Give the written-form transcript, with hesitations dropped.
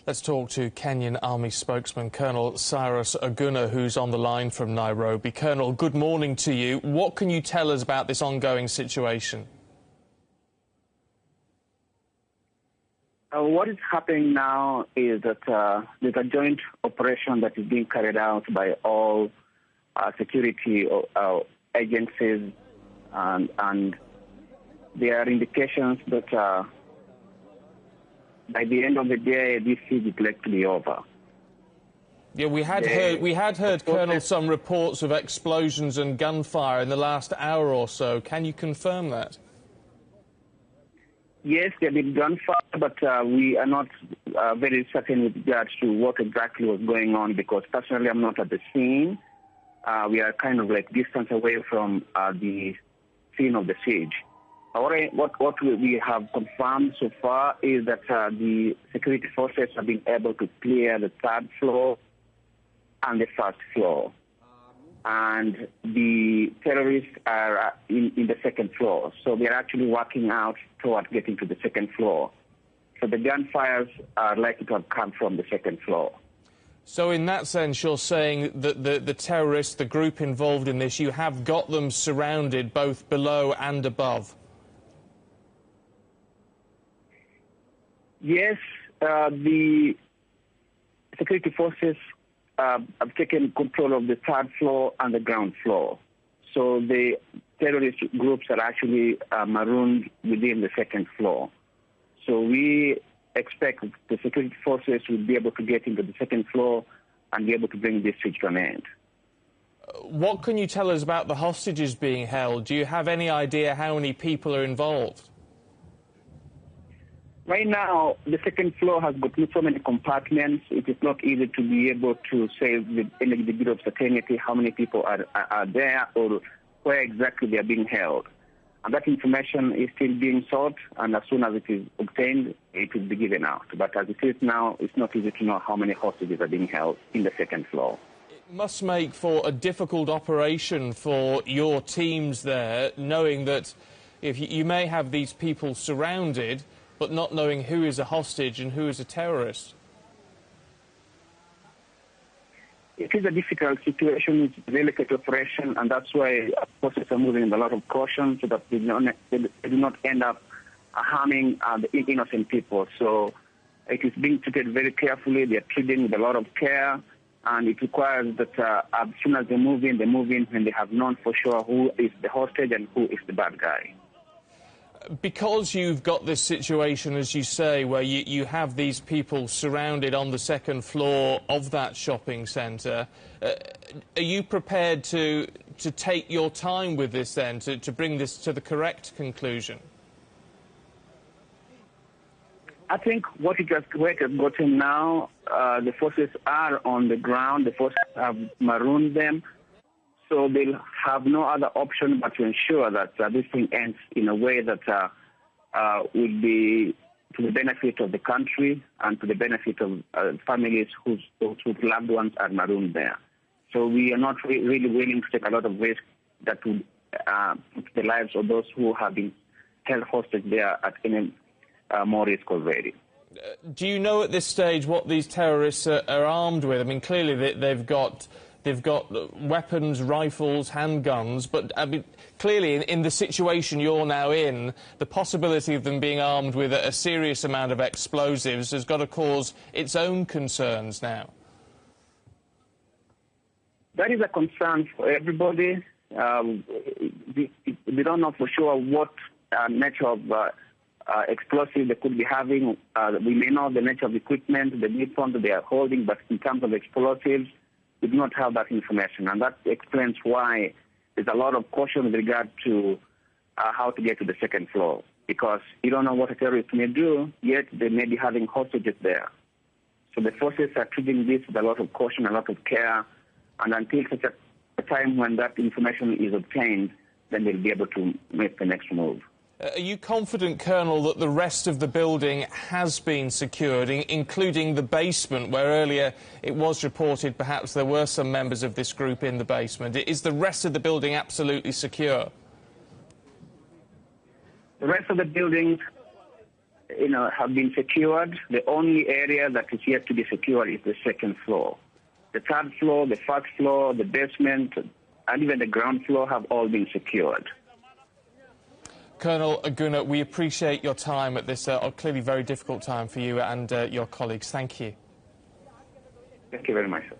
Let's talk to Kenyan Army spokesman Colonel Cyrus Oguna, who's on the line from Nairobi. Colonel, good morning to you. What can you tell us about this ongoing situation? What is happening now is that there's a joint operation that is being carried out by all security agencies, and there are indications that by the end of the day, this siege is likely to be over. Yeah, we had heard, Colonel, some reports of explosions and gunfire in the last hour or so. Can you confirm that? Yes, there have been gunfire, but we are not very certain with regards to what exactly was going on, because personally I'm not at the scene. We are kind of like distance away from the scene of the siege. What we have confirmed so far is that the security forces have been able to clear the third floor and the first floor. And the terrorists are in the second floor. So they're actually working out towards getting to the second floor. So the gunfires are likely to have come from the second floor. So in that sense, you're saying that the terrorists, the group involved in this, you have got them surrounded both below and above? Yes, the security forces have taken control of the third floor and the ground floor. So the terrorist groups are actually marooned within the second floor. So we expect the security forces will be able to get into the second floor and be able to bring this siege to an end. What can you tell us about the hostages being held? Do you have any idea how many people are involved? Right now, the second floor has got so many compartments. It is not easy to be able to say with any degree of certainty how many people are there or where exactly they are being held. And that information is still being sought, and as soon as it is obtained, it will be given out. But as it is now, it's not easy to know how many hostages are being held in the second floor. It must make for a difficult operation for your teams there, knowing that if you may have these people surrounded, but not knowing who is a hostage and who is a terrorist. It is a difficult situation. It's a delicate operation, and that's why forces are moving with a lot of caution so that they do not end up harming the innocent people. So it is being treated very carefully. They are treated with a lot of care, and it requires that as soon as they move in when they have known for sure who is the hostage and who is the bad guy. Because you've got this situation, as you say, where you have these people surrounded on the second floor of that shopping centre, are you prepared to take your time with this then, to bring this to the correct conclusion? I think where it has gotten now, the forces are on the ground, the forces have marooned them, so they'll have no other option but to ensure that this thing ends in a way that will be to the benefit of the country and to the benefit of families whose loved ones are marooned there. So we are not really willing to take a lot of risk that would put the lives of those who have been held hostage there at any more risk already. Do you know at this stage what these terrorists are armed with? I mean, clearly they've got weapons, rifles, handguns, but I mean, clearly in the situation you're now in, the possibility of them being armed with a serious amount of explosives has got to cause its own concerns now. That is a concern for everybody. We don't know for sure what nature of explosives they could be having. We may know the nature of equipment, the weapons that they are holding, but in terms of explosives, we do not have that information, and that explains why there's a lot of caution with regard to how to get to the second floor, because you don't know what a terrorist may do, yet they may be having hostages there. So the forces are treating this with a lot of caution, a lot of care, and until such a time when that information is obtained, then they'll be able to make the next move. Are you confident, Colonel, that the rest of the building has been secured, including the basement, where earlier it was reported perhaps there were some members of this group in the basement? Is the rest of the building absolutely secure? The rest of the building have been secured. The only area that is yet to be secured is the second floor. The third floor, the first floor, the basement, and even the ground floor have all been secured. Colonel Aguna, we appreciate your time at this clearly very difficult time for you and your colleagues. Thank you. Thank you very much, sir.